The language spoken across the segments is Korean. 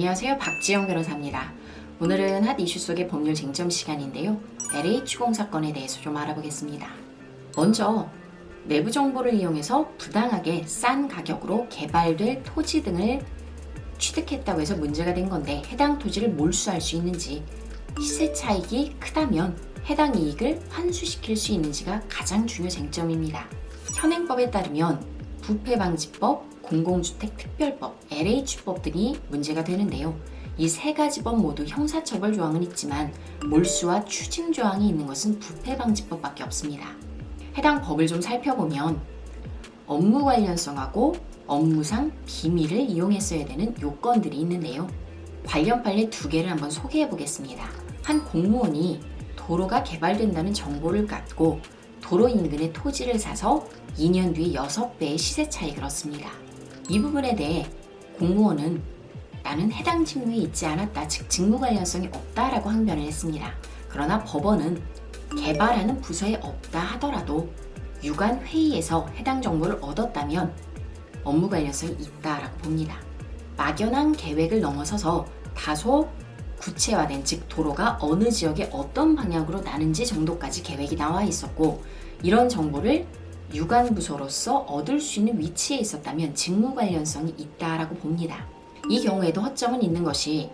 안녕하세요. 박지영 변호사입니다. 오늘은 핫 이슈 속의 법률 쟁점 시간인데요. LH공 사건에 대해서 좀 알아보겠습니다. 먼저 내부 정보를 이용해서 부당하게 싼 가격으로 개발될 토지 등을 취득했다고 해서 문제가 된 건데, 해당 토지를 몰수할 수 있는지, 시세 차익이 크다면 해당 이익을 환수시킬 수 있는지가 가장 중요 쟁점입니다. 현행법에 따르면 부패방지법, 공공주택특별법, LH법 등이 문제가 되는데요. 이 세 가지 법 모두 형사처벌 조항은 있지만 몰수와 추징 조항이 있는 것은 부패방지법밖에 없습니다. 해당 법을 좀 살펴보면 업무 관련성하고 업무상 비밀을 이용했어야 되는 요건들이 있는데요. 관련 판례 2개를 한번 소개해 보겠습니다. 한 공무원이 도로가 개발된다는 정보를 갖고 도로 인근의 토지를 사서 2년 뒤에 6배의 시세 차익을 얻습니다. 이 부분에 대해 공무원은 나는 해당 직무에 있지 않았다, 즉 직무 관련성이 없다라고 항변을 했습니다. 그러나 법원은 개발하는 부서에 없다 하더라도 유관 회의에서 해당 정보를 얻었다면 업무 관련성이 있다라고 봅니다. 막연한 계획을 넘어서서 다소 구체화된, 즉 도로가 어느 지역에 어떤 방향으로 나는지 정도까지 계획이 나와 있었고, 이런 정보를 유관 부서로서 얻을 수 있는 위치에 있었다면 직무 관련성이 있다라고 봅니다. 이 경우에도 허점은 있는 것이,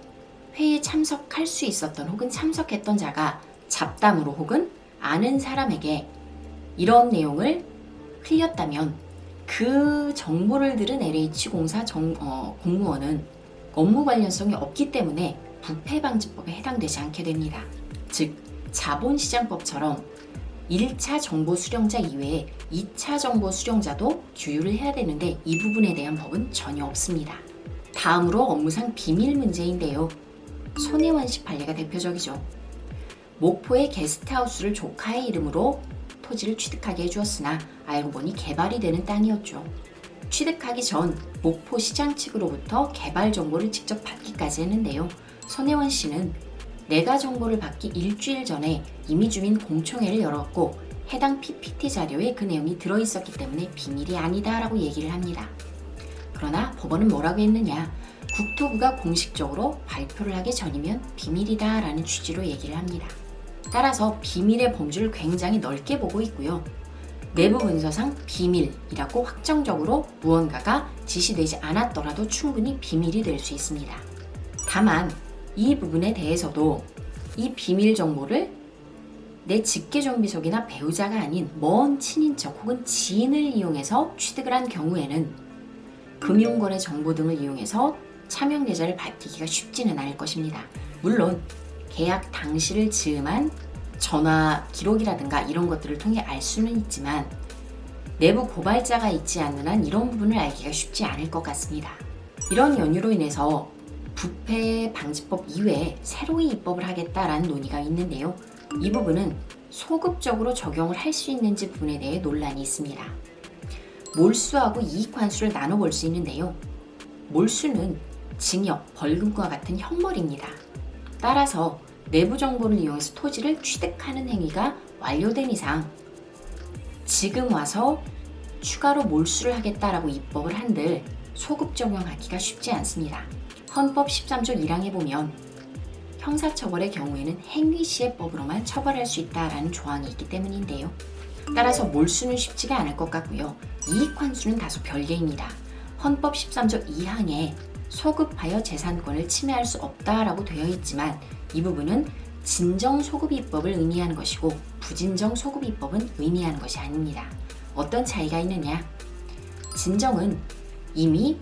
회의에 참석할 수 있었던 혹은 참석했던 자가 잡담으로 혹은 아는 사람에게 이런 내용을 흘렸다면 그 정보를 들은 LH공사 공무원은 업무 관련성이 없기 때문에 부패방지법에 해당되지 않게 됩니다. 즉, 자본시장법처럼 1차 정보 수령자 이외에 2차 정보 수령자도 규율을 해야 되는데 이 부분에 대한 법은 전혀 없습니다. 다음으로 업무상 비밀 문제인데요. 손혜원 씨 판례가 대표적이죠. 목포의 게스트하우스를 조카의 이름으로 토지를 취득하게 해주었으나 알고 보니 개발이 되는 땅이었죠. 취득하기 전 목포시장 측으로부터 개발 정보를 직접 받기까지 했는데요. 손혜원 씨는 내가 정보를 받기 일주일 전에 이미 주민 공청회를 열었고 해당 PPT 자료에 그 내용이 들어있었기 때문에 비밀이 아니다라고 얘기를 합니다. 그러나 법원은 뭐라고 했느냐, 국토부가 공식적으로 발표를 하기 전이면 비밀이다라는 취지로 얘기를 합니다. 따라서 비밀의 범주를 굉장히 넓게 보고 있고요. 내부 문서상 비밀이라고 확정적으로 무언가가 지시되지 않았더라도 충분히 비밀이 될 수 있습니다. 다만 이 부분에 대해서도 이 비밀 정보를 내 직계존비속이나 배우자가 아닌 먼 친인척 혹은 지인을 이용해서 취득을 한 경우에는 금융거래 정보 등을 이용해서 차명계좌를 밝히기가 쉽지는 않을 것입니다. 물론 계약 당시를 즈음한 전화 기록이라든가 이런 것들을 통해 알 수는 있지만 내부 고발자가 있지 않는 한 이런 부분을 알기가 쉽지 않을 것 같습니다. 이런 연유로 인해서 부패방지법 이외에 새로이 입법을 하겠다라는 논의가 있는데요. 이 부분은 소급적으로 적용을 할 수 있는지 부분에 대해 논란이 있습니다. 몰수하고 이익환수를 나눠볼 수 있는데요. 몰수는 징역, 벌금과 같은 형벌입니다. 따라서 내부 정보를 이용해서 토지를 취득하는 행위가 완료된 이상 지금 와서 추가로 몰수를 하겠다라고 입법을 한들 소급 적용하기가 쉽지 않습니다. 헌법 13조 1항에 보면 형사처벌의 경우에는 행위시해법으로만 처벌할 수 있다라는 조항이 있기 때문인데요. 따라서 몰수는 쉽지가 않을 것 같고요. 이익환수는 다소 별개입니다. 헌법 13조 2항에 소급하여 재산권을 침해할 수 없다라고 되어 있지만 이 부분은 진정소급입법을 의미하는 것이고 부진정소급입법은 의미하는 것이 아닙니다. 어떤 차이가 있느냐? 진정은 이미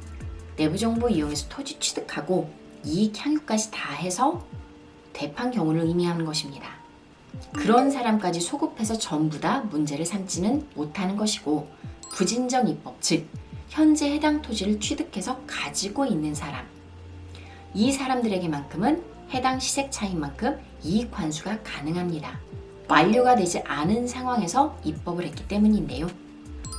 내부정보 이용해서 토지 취득하고 이익 향유까지 다 해서 되판 경우를 의미하는 것입니다. 그런 사람까지 소급해서 전부 다 문제를 삼지는 못하는 것이고, 부진정입법, 즉 현재 해당 토지를 취득해서 가지고 있는 사람, 이 사람들에게만큼은 해당 시세 차익만큼 이익 환수가 가능합니다. 완료가 되지 않은 상황에서 입법을 했기 때문인데요.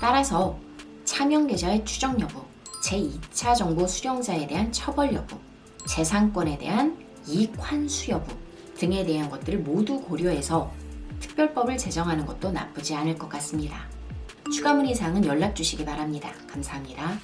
따라서 차명계좌의 추적 여부, 제2차 정보 수령자에 대한 처벌 여부, 재산권에 대한 이익 환수 여부 등에 대한 것들을 모두 고려해서 특별법을 제정하는 것도 나쁘지 않을 것 같습니다. 추가 문의 사항은 연락 주시기 바랍니다. 감사합니다.